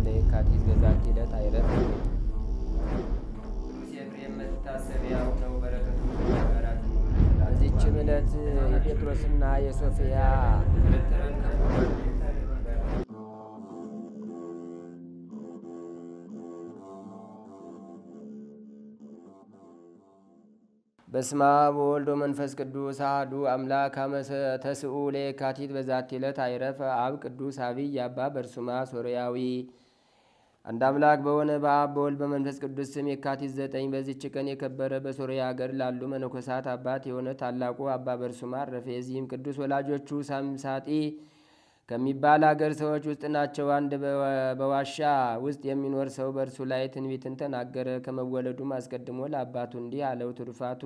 ለየካቲት በዛቲ ዕለት አይረፍ። ቅዱስ ኤፍሬም መታሰቢያው ነው። በረከቱ በዚችም ዕለት የጴጥሮስና የሶፊያ በስመ አብ ወወልድ ወመንፈስ ቅዱስ አሐዱ አምላክ። አመ ተስዑ ለየካቲት በዛቲ ዕለት አይረፈ አብ ቅዱስ አብይ አባ በርሱማ ሶርያዊ። አንድ አምላክ በሆነ በአብ በወልድ በመንፈስ ቅዱስ ስም የካቲት 9 በዚች ቀን የከበረ በሶርያ ሀገር ላሉ መነኮሳት አባት የሆነ ታላቁ አባ በርሱማ አረፈ። የዚህም ቅዱስ ወላጆቹ ሳምሳጢ ከሚባል አገር ሰዎች ውስጥ ናቸው። አንድ በዋሻ ውስጥ የሚኖር ሰው በእርሱ ላይ ትንቢትን ተናገረ። ከመወለዱም አስቀድሞ ለአባቱ እንዲህ አለው፣ ትሩፋቱ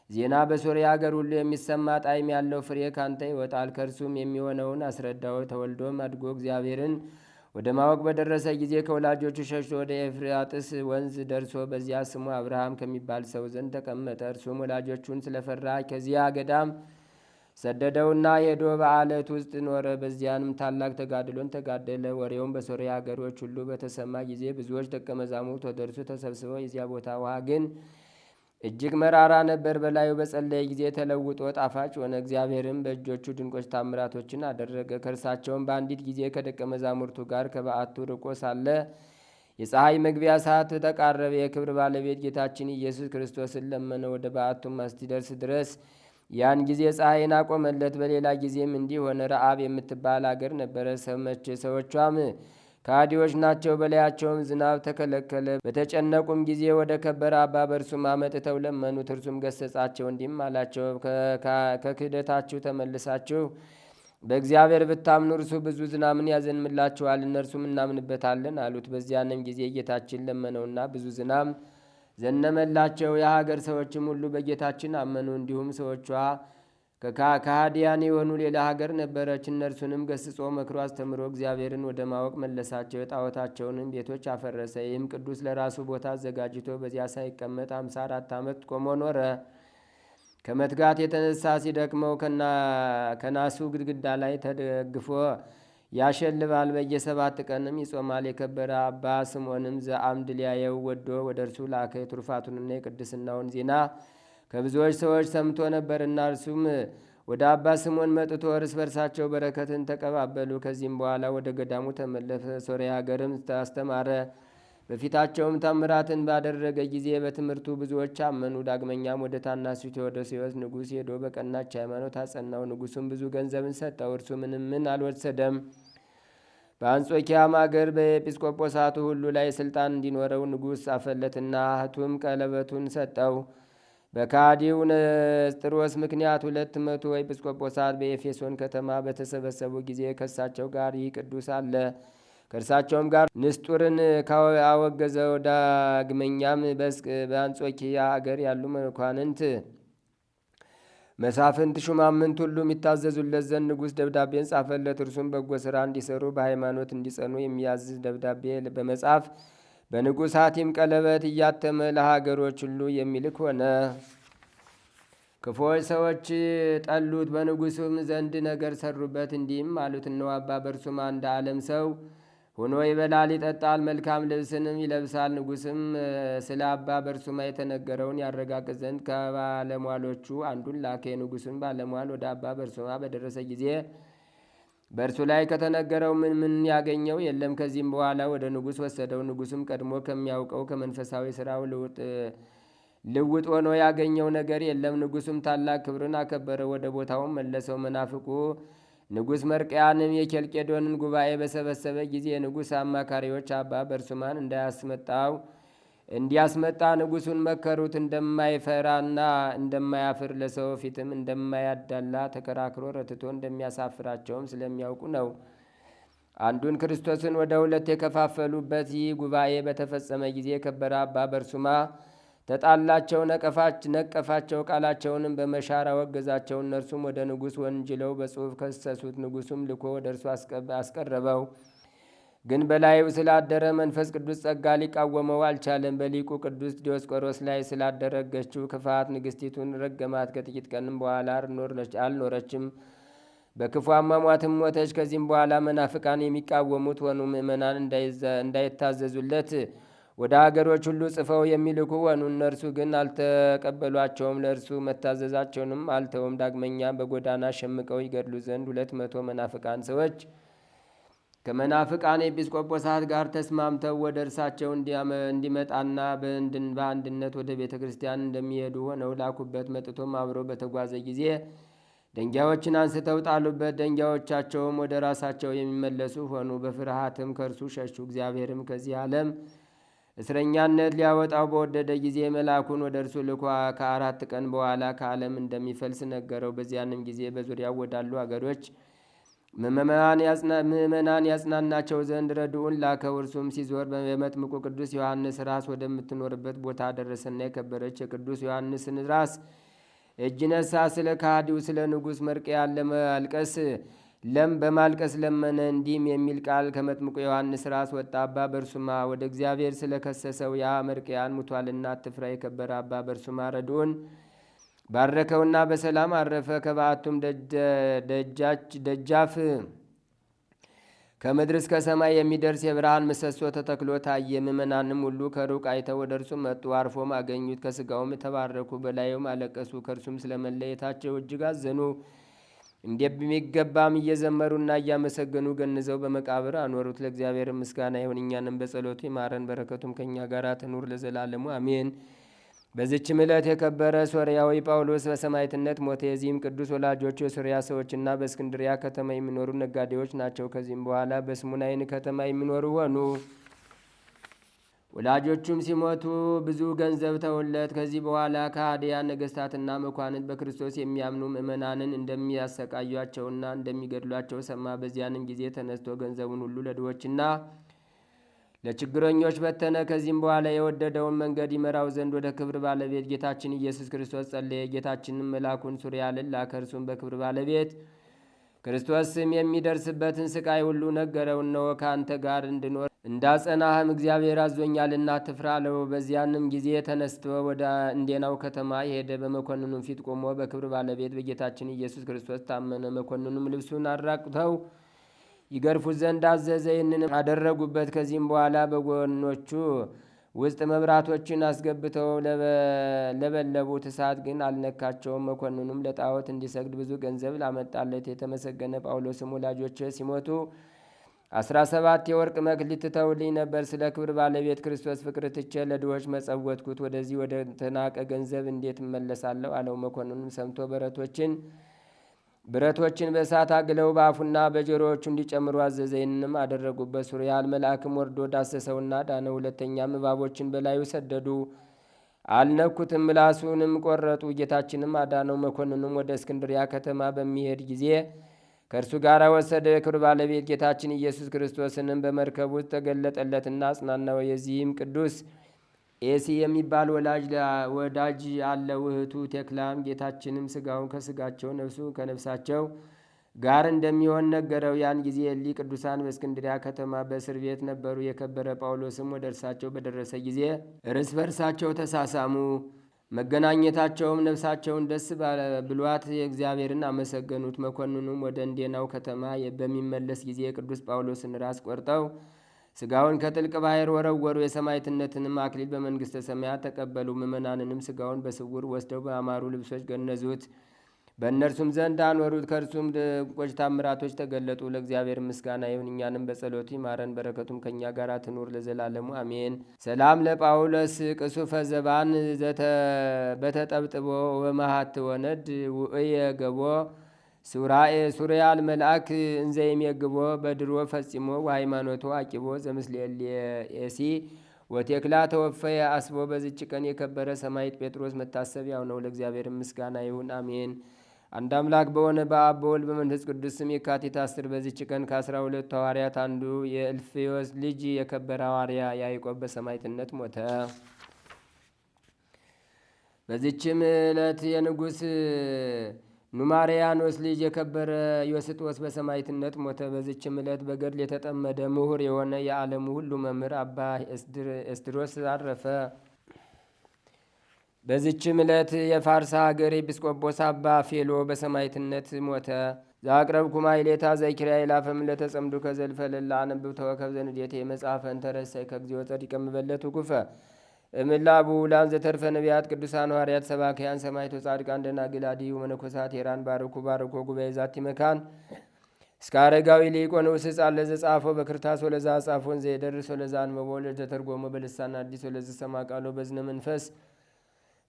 ዜና በሶርያ ሀገር ሁሉ የሚሰማ ጣዕም ያለው ፍሬ ካንተ ይወጣል። ከእርሱም የሚሆነውን አስረዳው። ተወልዶም አድጎ እግዚአብሔርን ወደ ማወቅ በደረሰ ጊዜ ከወላጆቹ ሸሽቶ ወደ ኤፍራጥስ ወንዝ ደርሶ በዚያ ስሙ አብርሃም ከሚባል ሰው ዘንድ ተቀመጠ። እርሱም ወላጆቹን ስለፈራ ከዚያ ገዳም ሰደደውና ሄዶ በዓለት ውስጥ ኖረ። በዚያንም ታላቅ ተጋድሎን ተጋደለ። ወሬውም በሶርያ ሀገሮች ሁሉ በተሰማ ጊዜ ብዙዎች ደቀ መዛሙርት ወደ እርሱ ተሰብስበው የዚያ ቦታ ውሃ ግን እጅግ መራራ ነበር፣ በላዩ በጸለየ ጊዜ ተለውጦ ጣፋጭ ሆነ። እግዚአብሔርም በእጆቹ ድንቆች ታምራቶችን አደረገ። ከእርሳቸውም በአንዲት ጊዜ ከደቀ መዛሙርቱ ጋር ከበዓቱ ርቆ ሳለ የፀሐይ መግቢያ ሰዓት ተቃረበ። የክብር ባለቤት ጌታችን ኢየሱስ ክርስቶስን ለመነ። ወደ በዓቱም እስኪደርስ ድረስ ያን ጊዜ ፀሐይን አቆመለት። በሌላ ጊዜም እንዲህ ሆነ። ረአብ የምትባል አገር ነበረ። ሰዎቿም ከሃዲዎች ናቸው። በላያቸውም ዝናብ ተከለከለ። በተጨነቁም ጊዜ ወደ ከበረ አባ በርሱማ መጥተው ለመኑት። እርሱም ገሰጻቸው፣ እንዲህም አላቸው፣ ከክህደታችሁ ተመልሳችሁ በእግዚአብሔር ብታምኑ እርሱ ብዙ ዝናብን ያዘንምላችኋል፣ እነርሱም እናምንበታለን አሉት። በዚያንም ጊዜ ጌታችን ለመነውና ብዙ ዝናብ ዘነመላቸው። የሀገር ሰዎችም ሁሉ በጌታችን አመኑ። እንዲሁም ሰዎቿ ከሃዲያን የሆኑ ሌላ ሀገር ነበረች። እነርሱንም ገስጾ መክሮ አስተምሮ እግዚአብሔርን ወደ ማወቅ መለሳቸው። የጣዖታቸውንም ቤቶች አፈረሰ። ይህም ቅዱስ ለራሱ ቦታ አዘጋጅቶ በዚያ ሳይቀመጥ 54 ዓመት ቆሞ ኖረ። ከመትጋት የተነሳ ሲደክመው ከናሱ ግድግዳ ላይ ተደግፎ ያሸልባል። በየ7 ቀንም ይጾማል። የከበረ አባ ስምዖንም ዘአምድ ሊያየው ወዶ ወደ እርሱ ላከ። የትሩፋቱንና የቅድስናውን ዜና ከብዙዎች ሰዎች ሰምቶ ነበርና እርሱም ወደ አባ ስምዖን መጥቶ እርስ በርሳቸው በረከትን ተቀባበሉ። ከዚህም በኋላ ወደ ገዳሙ ተመለሰ። ሶርያ ሀገርም አስተማረ። በፊታቸውም ታምራትን ባደረገ ጊዜ በትምህርቱ ብዙዎች አመኑ። ዳግመኛም ወደ ታናሹ ቴዎዶስዮስ ንጉሥ ሄዶ በቀናች ሃይማኖት አጸናው። ንጉሡም ብዙ ገንዘብን ሰጠው። እርሱ ምንም አልወሰደም። በአንጾኪያም አገር በኤጲስቆጶሳቱ ሁሉ ላይ ስልጣን እንዲኖረው ንጉሥ አፈለትና እህቱም ቀለበቱን ሰጠው። በካዲው ንስጥሮስ ምክንያት 200 ኤጲስቆጶሳት በኤፌሶን ከተማ በተሰበሰቡ ጊዜ ከእርሳቸው ጋር ይህ ቅዱስ አለ። ከእርሳቸውም ጋር ንስጡርን አወገዘው። ዳግመኛም በአንጾኪያ አገር ያሉ መኳንንት፣ መሳፍንት፣ ሹማምንት ሁሉም ይታዘዙለት ዘንድ ንጉሥ ደብዳቤን ጻፈለት። እርሱም በጎ ሥራ እንዲሰሩ በሃይማኖት እንዲጸኑ የሚያዝ ደብዳቤ በመጻፍ በንጉሥ ሐቲም ቀለበት እያተመ ለሀገሮች ሁሉ የሚልክ ሆነ። ክፉዎች ሰዎች ጠሉት፣ በንጉሡም ዘንድ ነገር ሰሩበት። እንዲህም አሉት፣ እነሆ አባ በርሱማ እንደ ዓለም ሰው ሆኖ ይበላል፣ ይጠጣል፣ መልካም ልብስንም ይለብሳል። ንጉሥም ስለ አባ በርሱማ የተነገረውን ያረጋግጥ ዘንድ ከባለሟሎቹ አንዱን ላከ። የንጉሥም ባለሟል ወደ አባ በርሱማ በደረሰ ጊዜ በእርሱ ላይ ከተነገረው ምን ያገኘው የለም። ከዚህም በኋላ ወደ ንጉሥ ወሰደው። ንጉሥም ቀድሞ ከሚያውቀው ከመንፈሳዊ ሥራው ልውጥ ሆኖ ያገኘው ነገር የለም። ንጉሥም ታላቅ ክብርን አከበረው፣ ወደ ቦታውም መለሰው። መናፍቁ ንጉሥ መርቅያንም የኬልቄዶንን ጉባኤ በሰበሰበ ጊዜ የንጉሥ አማካሪዎች አባ በርሱማን እንዲያስመጣ ንጉሡን መከሩት። እንደማይፈራና እንደማያፍር ለሰው ፊትም እንደማያዳላ ተከራክሮ ረትቶ እንደሚያሳፍራቸውም ስለሚያውቁ ነው። አንዱን ክርስቶስን ወደ 2 የከፋፈሉበት ይህ ጉባኤ በተፈጸመ ጊዜ የከበረ አባ በርሱማ ተጣላቸው፣ ነቀፋቸው፣ ቃላቸውንም በመሻር አወገዛቸው። እነርሱም ወደ ንጉሥ ወንጅለው በጽሑፍ ከሰሱት። ንጉሡም ልኮ ወደ እርሱ አስቀረበው። ግን በላዩ ስላደረ መንፈስ ቅዱስ ጸጋ ሊቃወመው አልቻለም። በሊቁ ቅዱስ ዲዮስቆሮስ ላይ ስላደረገችው ክፋት ንግሥቲቱን ረገማት። ከጥቂት ቀንም በኋላ አልኖረችም። በክፉ አሟሟትም ሞተች። ከዚህም በኋላ መናፍቃን የሚቃወሙት ሆኑ። ምእመናን እንዳይታዘዙለት ወደ አገሮች ሁሉ ጽፈው የሚልኩ ሆኑ። እነርሱ ግን አልተቀበሏቸውም፣ ለእርሱ መታዘዛቸውንም አልተውም። ዳግመኛ በጎዳና ሸምቀው ይገድሉ ዘንድ 200 መናፍቃን ሰዎች ከመናፍቃን ኤጲስቆጶሳት ጋር ተስማምተው ወደ እርሳቸው እንዲመጣና በአንድነት ወደ ቤተ ክርስቲያን እንደሚሄዱ ሆነው ላኩበት። መጥቶም አብሮ በተጓዘ ጊዜ ደንጊያዎችን አንስተው ጣሉበት። ደንጊያዎቻቸውም ወደ ራሳቸው የሚመለሱ ሆኑ። በፍርሃትም ከእርሱ ሸሹ። እግዚአብሔርም ከዚህ ዓለም እስረኛነት ሊያወጣው በወደደ ጊዜ መልአኩን ወደ እርሱ ልኮ ከ4 ቀን በኋላ ከዓለም እንደሚፈልስ ነገረው። በዚያንም ጊዜ በዙሪያው ወዳሉ አገሮች ምእመናን ያጽናናቸው ዘንድ ረድኡን ላከው። እርሱም ሲዞር የመጥምቁ ቅዱስ ዮሐንስ ራስ ወደምትኖርበት ቦታ ደረሰና የከበረች የቅዱስ ዮሐንስን ራስ እጅ ነሳ። ስለ ከሃዲው ስለ ንጉሥ መርቅያን በማልቀስ ለመነ። እንዲህም የሚል ቃል ከመጥምቁ ዮሐንስ ራስ ወጣ። አባ በርሱማ ወደ እግዚአብሔር ስለ ከሰሰው ያ መርቅያን ሙቷልና አትፍራ። የከበረ አባ በርሱማ ረድኡን ባረከውና በሰላም አረፈ። ከበዓቱም ደጃፍ ከምድር እስከ ሰማይ የሚደርስ የብርሃን ምሰሶ ተተክሎ ታየ። ምእመናንም ሁሉ ከሩቅ አይተው ወደ እርሱ መጡ። አርፎም አገኙት። ከሥጋውም ተባረኩ፣ በላዩም አለቀሱ። ከእርሱም ስለመለየታቸው እጅግ አዘኑ። እንደሚገባም እየዘመሩና እያመሰገኑ ገንዘው በመቃብር አኖሩት። ለእግዚአብሔር ምስጋና ይሁን፣ እኛንም በጸሎቱ ይማረን፣ በረከቱም ከእኛ ጋር ትኑር ለዘላለሙ አሜን። በዚችም ዕለት የከበረ ሶርያዊ ጳውሎስ በሰማዕትነት ሞተ። የዚህም ቅዱስ ወላጆቹ የሶርያ ሰዎችና በእስክንድሪያ ከተማ የሚኖሩ ነጋዴዎች ናቸው። ከዚህም በኋላ በስሙናይን ከተማ የሚኖሩ ሆኑ። ወላጆቹም ሲሞቱ ብዙ ገንዘብ ተውለት። ከዚህ በኋላ ከሃዲያን ነገሥታትና መኳንንት በክርስቶስ የሚያምኑ ምእመናንን እንደሚያሰቃዩአቸውና እንደሚገድሏቸው ሰማ። በዚያንም ጊዜ ተነስቶ ገንዘቡን ሁሉ ለድሆችና ለችግረኞች በተነ። ከዚህም በኋላ የወደደውን መንገድ ይመራው ዘንድ ወደ ክብር ባለቤት ጌታችን ኢየሱስ ክርስቶስ ጸለየ። ጌታችንም መልአኩን ሱሪያልን ላከ። እርሱም በክብር ባለቤት ክርስቶስ ስም የሚደርስበትን ስቃይ ሁሉ ነገረው። እነሆ ከአንተ ጋር እንድኖር እንዳጸናህም እግዚአብሔር አዞኛልና አትፍራ አለው። በዚያንም ጊዜ ተነስቶ ወደ እንዴናው ከተማ ሄደ። በመኮንኑም ፊት ቆሞ በክብር ባለቤት በጌታችን ኢየሱስ ክርስቶስ ታመነ። መኮንኑም ልብሱን አራቁተው ይገርፉት ዘንድ አዘዘ። ይህንንም አደረጉበት። ከዚህም በኋላ በጎኖቹ ውስጥ መብራቶችን አስገብተው ለበለቡት፣ እሳት ግን አልነካቸውም። መኮንኑም ለጣዖት እንዲሰግድ ብዙ ገንዘብ ላመጣለት የተመሰገነ ጳውሎስም ወላጆች ሲሞቱ 17 የወርቅ መክሊት ትተውልኝ ነበር። ስለ ክብር ባለቤት ክርስቶስ ፍቅር ትቼ ለድሆች መጸወትኩት። ወደዚህ ወደ ተናቀ ገንዘብ እንዴት እመለሳለሁ አለው። መኮንኑም ሰምቶ ብረቶችን በእሳት አግለው በአፉና በጆሮዎቹ እንዲጨምሩ አዘዘ። ይህንንም አደረጉበት። ሱሪያል መልአክም ወርዶ ዳሰሰውና ዳነ። ሁለተኛም እባቦችን በላዩ ሰደዱ፣ አልነኩትም፣ ምላሱንም ቆረጡ። ጌታችንም አዳነው። መኮንኑም ወደ እስክንድሪያ ከተማ በሚሄድ ጊዜ ከእርሱ ጋር ወሰደው። የክብር ባለቤት ጌታችን ኢየሱስ ክርስቶስንም በመርከብ ውስጥ ተገለጠለትና አጽናናው። የዚህም ቅዱስ ኤሲ የሚባል ወዳጅ አለው። እህቱ ቴክላም ጌታችንም ስጋውን ከስጋቸው ነፍሱ ከነፍሳቸው ጋር እንደሚሆን ነገረው። ያን ጊዜ እሊ ቅዱሳን በእስክንድሪያ ከተማ በእስር ቤት ነበሩ። የከበረ ጳውሎስም ወደ እርሳቸው በደረሰ ጊዜ እርስ በርሳቸው ተሳሳሙ። መገናኘታቸውም ነፍሳቸውን ደስ ብሏት እግዚአብሔርን አመሰገኑት። መኮንኑም ወደ እንዴናው ከተማ በሚመለስ ጊዜ የቅዱስ ጳውሎስን ራስ ቆርጠው ስጋውን ከጥልቅ ባሕር ወረወሩ። የሰማዕትነትንም አክሊል በመንግሥተ ሰማያት ተቀበሉ። ምእመናንንም ስጋውን በስውር ወስደው በአማሩ ልብሶች ገነዙት፣ በእነርሱም ዘንድ አኖሩት። ከእርሱም ድንቆች ታምራቶች ተገለጡ። ለእግዚአብሔር ምስጋና ይሁን፣ እኛንም በጸሎቱ ይማረን፣ በረከቱም ከእኛ ጋር ትኑር ለዘላለሙ አሜን። ሰላም ለጳውሎስ ቅሱፈ ዘባን በተጠብጥቦ ወመሃት ወነድ ውእየ ገቦ ሱሪያል መልአክ እንዘይም የግቦ በድሮ ፈጺሞ ወሃይማኖቶ አቂቦ ዘምስሌሲ ወቴክላ ተወፈየ አስቦ። በዝች ቀን የከበረ ሰማዕት ጴጥሮስ መታሰቢያው ነው። ለእግዚአብሔር ምስጋና ይሁን አሜን። አንድ አምላክ በሆነ በአብ በወልድ በመንፈስ ቅዱስ ስም የካቲት 10 በዚች ቀን ከ12 ሐዋርያት አንዱ የእልፍዮስ ልጅ የከበረ ሐዋርያ ያዕቆብ በሰማዕትነት ሞተ። በዚችም ዕለት የንጉሥ ኑማሪያኖስ ልጅ የከበረ ዮስጦስ በሰማዕትነት ሞተ። በዚችም ዕለት በገድል የተጠመደ ምሁር የሆነ የዓለሙ ሁሉ መምህር አባ ኤስድሮስ አረፈ። በዚችም ዕለት የፋርስ ሀገር ኤጲስቆጶስ አባ ፌሎ በሰማዕትነት ሞተ። ዛቅረብኩማ ኢሌታ ዘይኪርያ ይላፈም ለተጸምዱ ከዘልፈ ለላ አንብብ ተወከብ ዘንዴቴ መጽሐፈን ተረሳይ ከግዚኦ ጸዲቀ መበለቱ ኩፈ እምላቡ ላን ዘተርፈ ነቢያት ቅዱሳን ሐዋርያት ሰባክያን ሰማዕታት ጻድቃን ደናግል አድኅዩ መነኮሳት ሄራን ባርኩ ባርኮ ጉባኤ ዛቲ መካን እስከ አረጋዊ ሊቆን ውስጥ አለ ዘጻፎ በክርታስ ወለዛ ጻፎን ዘይደርስ ወለዛ አንበቦ ለተተርጎመ በልሳን አዲስ ወለዘ ሰማ ቃሎ በዝነ መንፈስ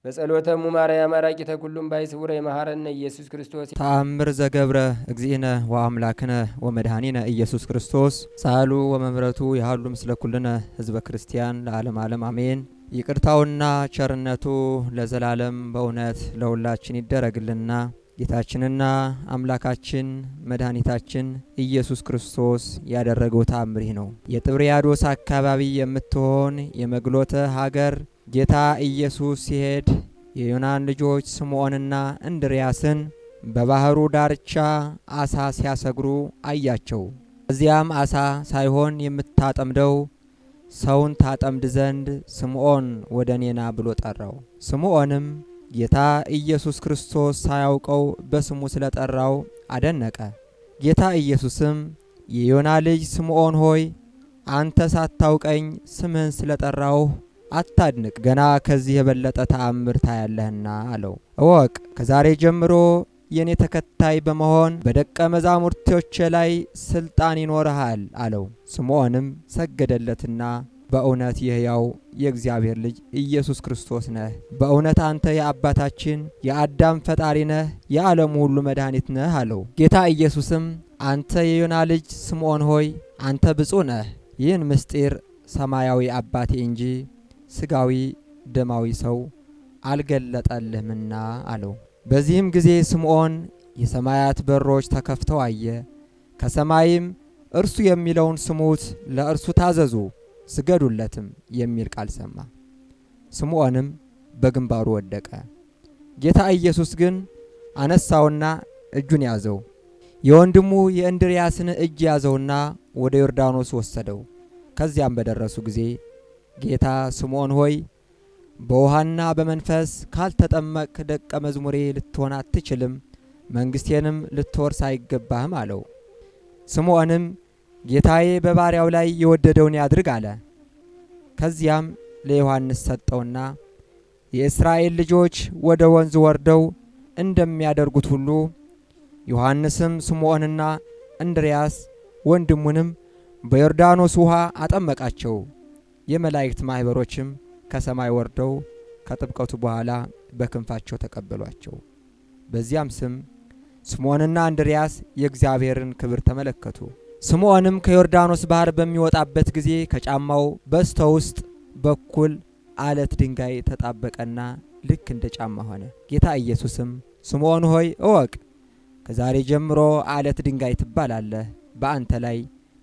በጸሎተሙ ማርያም አራቂተ ኩሉም ባይስውረ የመሐረነ ኢየሱስ ክርስቶስ ተአምር ዘገብረ እግዚእነ ወአምላክነ ወመድኃኒነ ኢየሱስ ክርስቶስ ጻሉ ወመምረቱ ያህሉ ምስለ ኩልነ ህዝበ ክርስቲያን ለዓለም ዓለም አሜን። ይቅርታውና ቸርነቱ ለዘላለም በእውነት ለሁላችን ይደረግልና ጌታችንና አምላካችን መድኃኒታችን ኢየሱስ ክርስቶስ ያደረገው ተአምር ነው። የጥብርያዶስ አካባቢ የምትሆን የመግሎተ ሀገር ጌታ ኢየሱስ ሲሄድ የዮናን ልጆች ስምዖንና እንድርያስን በባህሩ ዳርቻ አሳ ሲያሰግሩ አያቸው። እዚያም አሳ ሳይሆን የምታጠምደው ሰውን ታጠምድ ዘንድ ስምዖን ወደ እኔና ብሎ ጠራው። ስምዖንም ጌታ ኢየሱስ ክርስቶስ ሳያውቀው በስሙ ስለጠራው አደነቀ። ጌታ ኢየሱስም የዮና ልጅ ስምዖን ሆይ አንተ ሳታውቀኝ ስምህን ስለጠራውህ አታድንቅ፣ ገና ከዚህ የበለጠ ተአምር ታያለህና አለው። እወቅ፣ ከዛሬ ጀምሮ የኔ ተከታይ በመሆን በደቀ መዛሙርቶቼ ላይ ስልጣን ይኖርሃል አለው። ስምዖንም ሰገደለትና በእውነት የሕያው የእግዚአብሔር ልጅ ኢየሱስ ክርስቶስ ነህ፣ በእውነት አንተ የአባታችን የአዳም ፈጣሪ ነህ፣ የዓለሙ ሁሉ መድኃኒት ነህ አለው። ጌታ ኢየሱስም አንተ የዮና ልጅ ስምዖን ሆይ አንተ ብፁዕ ነህ፣ ይህን ምስጢር ሰማያዊ አባቴ እንጂ ስጋዊ ደማዊ ሰው አልገለጠልህምና አለው። በዚህም ጊዜ ስምዖን የሰማያት በሮች ተከፍተው አየ። ከሰማይም እርሱ የሚለውን ስሙት፣ ለእርሱ ታዘዙ፣ ስገዱለትም የሚል ቃል ሰማ። ስምዖንም በግንባሩ ወደቀ። ጌታ ኢየሱስ ግን አነሳውና እጁን ያዘው። የወንድሙ የእንድርያስን እጅ ያዘውና ወደ ዮርዳኖስ ወሰደው። ከዚያም በደረሱ ጊዜ ጌታ ስምዖን ሆይ በውሃና በመንፈስ ካልተጠመቅክ ደቀ መዝሙሬ ልትሆን አትችልም፣ መንግሥቴንም ልትወርስ አይገባህም አለው። ስምዖንም ጌታዬ በባሪያው ላይ የወደደውን ያድርግ አለ። ከዚያም ለዮሐንስ ሰጠውና የእስራኤል ልጆች ወደ ወንዝ ወርደው እንደሚያደርጉት ሁሉ ዮሐንስም ስምዖንና እንድርያስ ወንድሙንም በዮርዳኖስ ውሃ አጠመቃቸው። የመላእክት ማኅበሮችም ከሰማይ ወርደው ከጥምቀቱ በኋላ በክንፋቸው ተቀበሏቸው። በዚያም ስም ስምዖንና እንድርያስ የእግዚአብሔርን ክብር ተመለከቱ። ስምዖንም ከዮርዳኖስ ባህር በሚወጣበት ጊዜ ከጫማው በስተ ውስጥ በኩል አለት ድንጋይ ተጣበቀና ልክ እንደ ጫማ ሆነ። ጌታ ኢየሱስም ስምዖን ሆይ እወቅ፣ ከዛሬ ጀምሮ አለት ድንጋይ ትባላለህ፣ በአንተ ላይ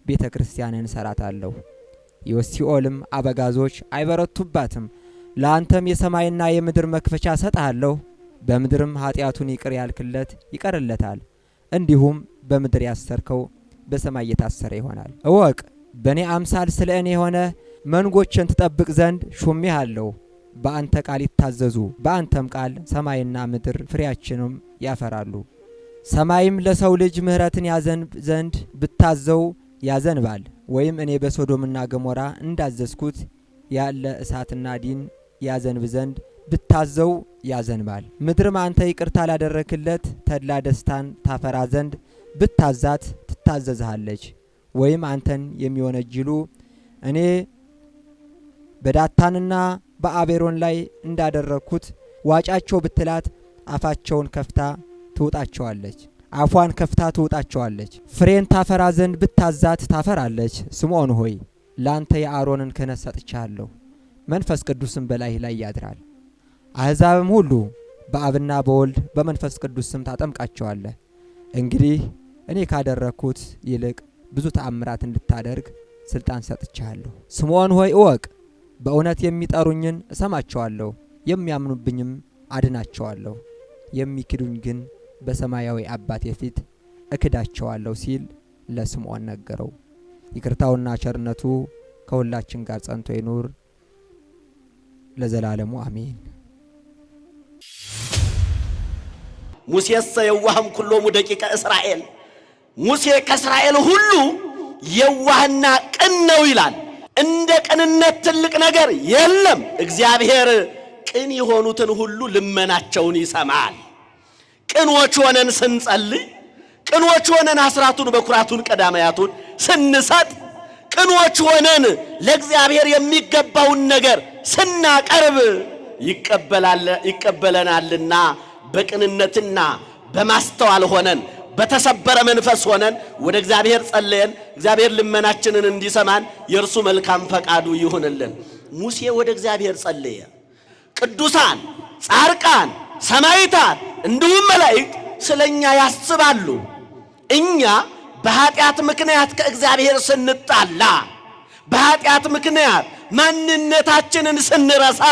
ቤተ ክርስቲያንን እሰራታለሁ፣ የሲኦልም አበጋዞች አይበረቱባትም። ለአንተም የሰማይና የምድር መክፈቻ ሰጥሃለሁ። በምድርም ኃጢአቱን ይቅር ያልክለት ይቀርለታል፣ እንዲሁም በምድር ያሰርከው በሰማይ የታሰረ ይሆናል። እወቅ፣ በእኔ አምሳል ስለ እኔ የሆነ መንጎችን ትጠብቅ ዘንድ ሾሜሃለሁ። በአንተ ቃል ይታዘዙ፣ በአንተም ቃል ሰማይና ምድር ፍሬያቸውንም ያፈራሉ። ሰማይም ለሰው ልጅ ምሕረትን ያዘንብ ዘንድ ብታዘው ያዘንባል፣ ወይም እኔ በሶዶምና ገሞራ እንዳዘዝኩት ያለ እሳትና ዲን ያዘንብ ዘንድ ብታዘው ያዘንባል። ምድርም አንተ ይቅርታ ላደረክለት ተድላ ደስታን ታፈራ ዘንድ ብታዛት ትታዘዝሃለች። ወይም አንተን የሚወነጅሉ እኔ በዳታንና በአቤሮን ላይ እንዳደረግኩት ዋጫቸው ብትላት አፋቸውን ከፍታ ትውጣቸዋለች፣ አፏን ከፍታ ትውጣቸዋለች። ፍሬን ታፈራ ዘንድ ብታዛት ታፈራለች። ስምዖን ሆይ ላንተ የአሮንን ክህነት ሰጥቻለሁ፣ መንፈስ ቅዱስም በላይህ ላይ ያድራል። አሕዛብም ሁሉ በአብና በወልድ በመንፈስ ቅዱስ ስም ታጠምቃቸዋለህ። እንግዲህ እኔ ካደረግኩት ይልቅ ብዙ ተአምራት እንድታደርግ ስልጣን ሰጥቻለሁ። ስምዖን ሆይ እወቅ፣ በእውነት የሚጠሩኝን እሰማቸዋለሁ፣ የሚያምኑብኝም አድናቸዋለሁ። የሚክዱኝ ግን በሰማያዊ አባቴ ፊት እክዳቸዋለሁ ሲል ለስምዖን ነገረው። ይቅርታውና ቸርነቱ ከሁላችን ጋር ጸንቶ ይኑር ለዘላለሙ አሜን። ሙሴሰ የዋህም ኩሎሙ ደቂቀ እስራኤል ሙሴ ከእስራኤል ሁሉ የዋህና ቅን ነው ይላል። እንደ ቅንነት ትልቅ ነገር የለም። እግዚአብሔር ቅን የሆኑትን ሁሉ ልመናቸውን ይሰማል። ቅኖች ሆነን ስንጸልይ፣ ቅኖች ሆነን አስራቱን በኩራቱን ቀዳማያቱን ስንሰጥ፣ ቅኖች ሆነን ለእግዚአብሔር የሚገባውን ነገር ስናቀርብ ይቀበለናልና በቅንነትና በማስተዋል ሆነን በተሰበረ መንፈስ ሆነን ወደ እግዚአብሔር ጸልየን እግዚአብሔር ልመናችንን እንዲሰማን የእርሱ መልካም ፈቃዱ ይሁንልን። ሙሴ ወደ እግዚአብሔር ጸለየ። ቅዱሳን፣ ጻድቃን፣ ሰማዕታት እንዲሁም መላእክት ስለኛ ያስባሉ። እኛ በኃጢአት ምክንያት ከእግዚአብሔር ስንጣላ፣ በኃጢአት ምክንያት ማንነታችንን ስንረሳ፣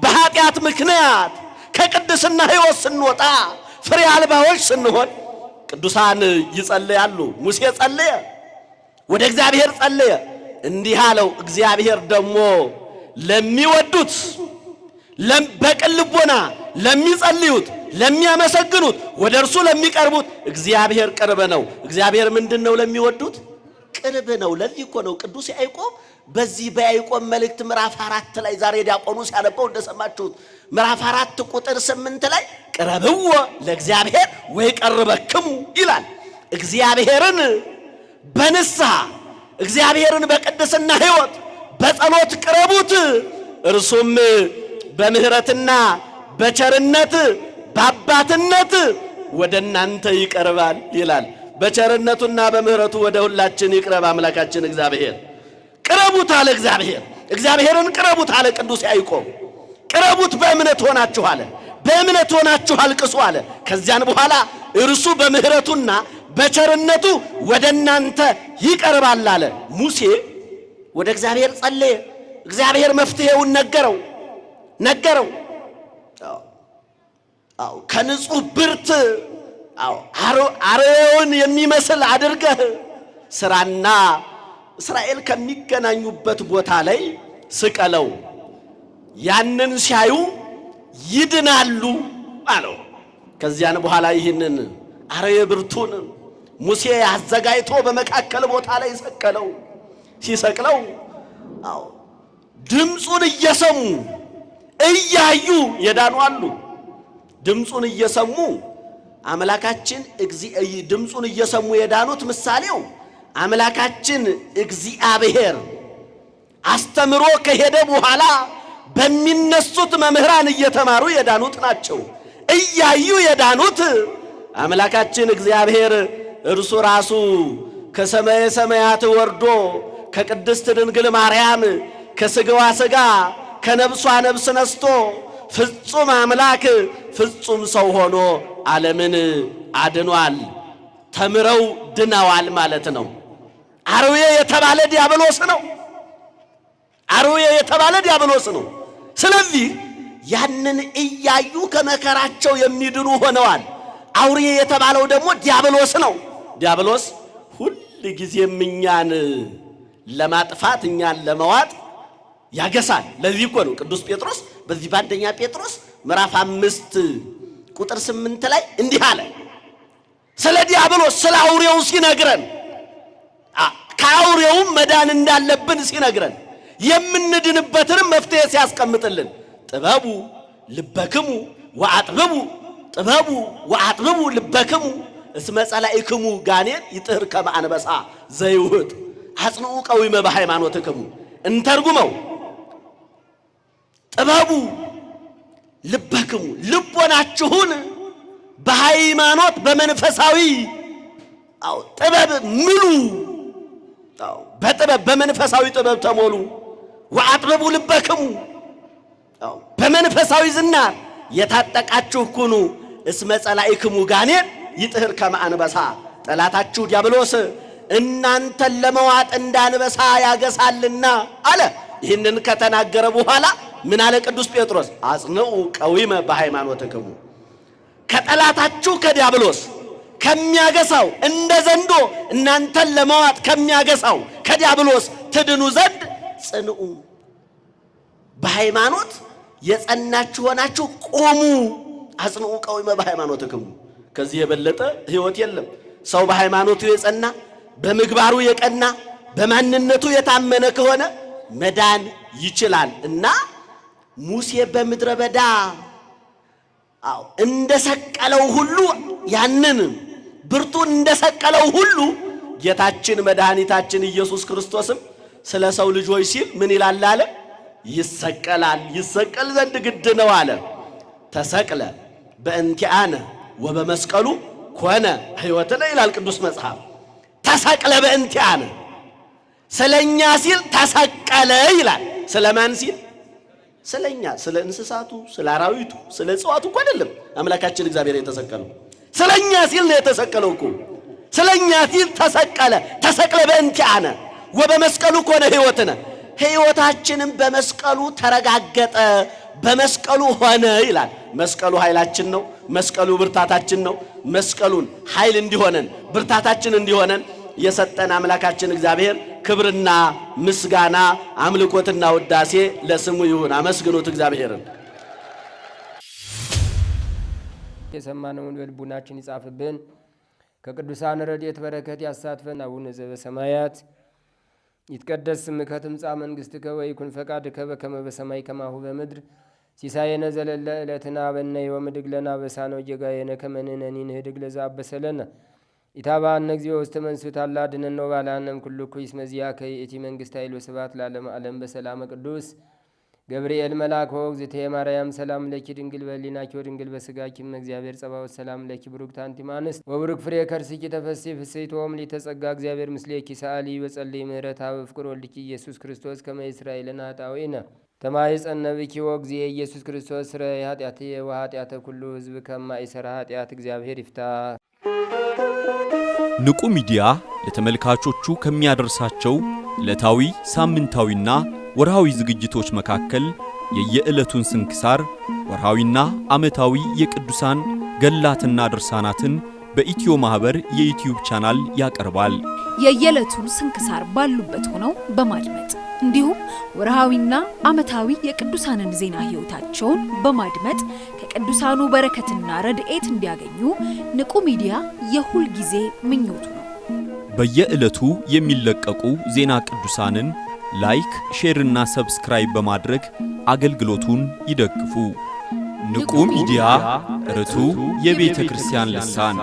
በኃጢአት ምክንያት ከቅድስና ሕይወት ስንወጣ፣ ፍሬ አልባዎች ስንሆን ቅዱሳን ይጸልያሉ። ሙሴ ጸለየ፣ ወደ እግዚአብሔር ጸለየ። እንዲህ አለው፣ እግዚአብሔር ደግሞ ለሚወዱት በቅን ልቦና ለሚጸልዩት፣ ለሚያመሰግኑት፣ ወደ እርሱ ለሚቀርቡት እግዚአብሔር ቅርብ ነው። እግዚአብሔር ምንድነው? ለሚወዱት ቅርብ ነው። ለዚህ እኮ ነው ቅዱስ ያዕቆብ በዚህ በያዕቆብ መልእክት ምዕራፍ 4 ላይ ዛሬ ዲያቆኑ ሲያነበው እንደሰማችሁት ምዕራፍ 4 ቁጥር 8 ላይ ቅረብዎ ለእግዚአብሔር ወይ ቀርበክሙ ይላል። እግዚአብሔርን በንስሐ እግዚአብሔርን በቅድስና ሕይወት በጸሎት ቅረቡት፣ እርሱም በምህረትና በቸርነት በአባትነት ወደ እናንተ ይቀርባል ይላል። በቸርነቱና በምህረቱ ወደ ሁላችን ይቅረብ አምላካችን እግዚአብሔር። ቅረቡት አለ እግዚአብሔር። እግዚአብሔርን ቅረቡት አለ ቅዱስ ያዕቆብ። ቅረቡት በእምነት ሆናችሁ አለ። በእምነት ሆናችሁ አልቅሱ አለ። ከዚያን በኋላ እርሱ በምህረቱና በቸርነቱ ወደ እናንተ ይቀርባል አለ። ሙሴ ወደ እግዚአብሔር ጸለየ። እግዚአብሔር መፍትሄውን ነገረው። ከንጹህ ብርት አርዮን የሚመስል አድርገህ ስራና እስራኤል ከሚገናኙበት ቦታ ላይ ስቀለው፣ ያንን ሲያዩ ይድናሉ አለው። ከዚያን በኋላ ይህንን አርየ ብርቱን ሙሴ አዘጋጅቶ በመካከል ቦታ ላይ ሰቀለው። ሲሰቅለው ድምፁን እየሰሙ እያዩ የዳኑ አሉ። ድምፁን እየሰሙ አምላካችን ድምፁን እየሰሙ የዳኑት ምሳሌው አምላካችን እግዚአብሔር አስተምሮ ከሄደ በኋላ በሚነሱት መምህራን እየተማሩ የዳኑት ናቸው። እያዩ የዳኑት አምላካችን እግዚአብሔር እርሱ ራሱ ከሰማየ ሰማያት ወርዶ ከቅድስት ድንግል ማርያም ከሥጋዋ ሥጋ ከነብሷ ነብስ ነስቶ ፍጹም አምላክ ፍጹም ሰው ሆኖ ዓለምን አድኗል። ተምረው ድነዋል ማለት ነው። አርዌ የተባለ ዲያብሎስ ነው። አርዌ የተባለ ዲያብሎስ ነው። ስለዚህ ያንን እያዩ ከመከራቸው የሚድኑ ሆነዋል። አውሬ የተባለው ደግሞ ዲያብሎስ ነው። ዲያብሎስ ሁል ጊዜም እኛን ለማጥፋት እኛን ለመዋጥ ያገሳል። ለዚህ እኮ ነው ቅዱስ ጴጥሮስ በዚህ በአንደኛ ጴጥሮስ ምዕራፍ 5 ቁጥር 8 ላይ እንዲህ አለ። ስለ ዲያብሎስ ስለ አውሬው ሲነግረን፣ ከአውሬውም መዳን እንዳለብን ሲነግረን፣ የምንድንበትንም መፍትሄ ሲያስቀምጥልን ጥበቡ ልበክሙ ወአጥብቡ ጥበቡ ወአጥብቡ ልበክሙ እስመ ጸላኢክሙ ጋኔን ይጥህር ከመ አንበሳ ዘይውህጥ አጽንዑ ቀዊመ በሃይማኖትክሙ። እንተርጉመው ጥበቡ ልበክሙ ልቦናችሁን በሃይማኖት በመንፈሳዊ ጥበብ ምሉ። በጥበብ በመንፈሳዊ ጥበብ ተሞሉ። ወአጥብቡ ልበክሙ በመንፈሳዊ ዝናር የታጠቃችሁ ኩኑ። እስመ ጸላኢክሙ ጋኔን ይጥህር ከመ አንበሳ ጠላታችሁ ዲያብሎስ እናንተን ለመዋጥ እንዳንበሳ ያገሳልና አለ። ይህንን ከተናገረ በኋላ ምን አለ ቅዱስ ጴጥሮስ? አጽንዑ ቀዊመ በሃይማኖትክሙ ከጠላታችሁ ከዲያብሎስ ከሚያገሳው እንደ ዘንዶ እናንተን ለመዋጥ ከሚያገሳው ከዲያብሎስ ትድኑ ዘንድ ጽንዑ በሃይማኖት የጸናችሁ ሆናችሁ ቆሙ። አጽንዑ ቀዊመ በሃይማኖትክሙ። ከዚህ የበለጠ ሕይወት የለም። ሰው በሃይማኖቱ የጸና በምግባሩ የቀና በማንነቱ የታመነ ከሆነ መዳን ይችላል እና ሙሴ በምድረ በዳ እንደሰቀለው ሁሉ ያንን ብርቱን እንደሰቀለው ሁሉ ጌታችን መድኃኒታችን ኢየሱስ ክርስቶስም ስለ ሰው ልጆች ሲል ምን ይላል አለ? ይሰቀላል፣ ይሰቀል ዘንድ ግድ ነው አለ። ተሰቅለ በእንቲአነ ወበመስቀሉ ኮነ ሕይወትነ ይላል ቅዱስ መጽሐፍ። ተሰቅለ በእንቲአነ ስለኛ ሲል ተሰቀለ ይላል። ስለማን ሲል? ስለኛ፣ ስለ እንስሳቱ፣ ስለ አራዊቱ፣ ስለ እጽዋቱ እኮ አይደለም አምላካችን እግዚአብሔር የተሰቀለው። ስለኛ ሲል ነው የተሰቀለው እኮ። ስለኛ ሲል ተሰቀለ። ተሰቅለ በእንቲአነ ወበመስቀሉ ኮነ ሕይወትነ ሕይወታችንም በመስቀሉ ተረጋገጠ፣ በመስቀሉ ሆነ ይላል። መስቀሉ ኃይላችን ነው። መስቀሉ ብርታታችን ነው። መስቀሉን ኃይል እንዲሆነን ብርታታችን እንዲሆነን የሰጠን አምላካችን እግዚአብሔር ክብርና ምስጋና አምልኮትና ውዳሴ ለስሙ ይሁን። አመስግኑት እግዚአብሔርን። የሰማነውን በልቡናችን ይጻፍብን፣ ከቅዱሳን ረድኤት በረከት ያሳትፈን። አቡነ ዘበሰማያት ይትቀደስ ስምከ ትምጻእ መንግሥትከ ወይኩን ፈቃድከ በከመ በሰማይ ከማሁ በምድር ሲሳየነ ዘለለ ዕለትነ ሀበነ ዮም ወኅድግ ለነ አበሳነ ወጌጋየነ ከመ ንሕነኒ ንኅድግ ለዘአበሰ ለነ ኢታብአነ እግዚኦ ውስተ መንሱት አላ አድኅነነ ወባልሐነ እምኩሉ ኩይስ መዚአከ ይእቲ መንግሥት ኃይል ወስብሐት ለዓለመ ዓለም። በሰላመ ቅዱስ ገብርኤል መልአክ ወእግዝእትየ ማርያም ሰላም ለኪ ድንግል በሕሊናኪ ወድንግል በሥጋኪ እም እግዚአብሔር ጸባኦት ሰላም ለኪ ብሩክት አንቲ እምአንስት ወብሩክ ፍሬ ከርሥኪ ተፈሥሒ ፍሥሕት ወምልዕተ ጸጋ እግዚአብሔር ምስሌኪ ሰአሊ በጸልይ ምሕረታ በፍቅር ወልድኪ ኢየሱስ ክርስቶስ ከመ ይስራኤልና ኃጣውኢነ ተማኅፀነ ብኪ ወእግዚእ ኢየሱስ ክርስቶስ ስረይ ኃጢአትየ ወኃጢአተ ኩሉ ሕዝብ ከማይሠራ ኃጢአት እግዚአብሔር ይፍታ። ንቁ ሚዲያ ለተመልካቾቹ ከሚያደርሳቸው ዕለታዊ ሳምንታዊና ወርሃዊ ዝግጅቶች መካከል የየዕለቱን ስንክሳር ወርሃዊና ዓመታዊ የቅዱሳን ገላትና ድርሳናትን በኢትዮ ማህበር የዩቲዩብ ቻናል ያቀርባል። የየዕለቱን ስንክሳር ባሉበት ሆነው በማድመጥ እንዲሁም ወርሃዊና ዓመታዊ የቅዱሳንን ዜና ሕይወታቸውን በማድመጥ ከቅዱሳኑ በረከትና ረድኤት እንዲያገኙ ንቁ ሚዲያ የሁል ጊዜ ምኞቱ ነው። በየዕለቱ የሚለቀቁ ዜና ቅዱሳንን ላይክ፣ ሼር እና ሰብስክራይብ በማድረግ አገልግሎቱን ይደግፉ። ንቁ ሚዲያ ርቱ የቤተ ክርስቲያን ልሳን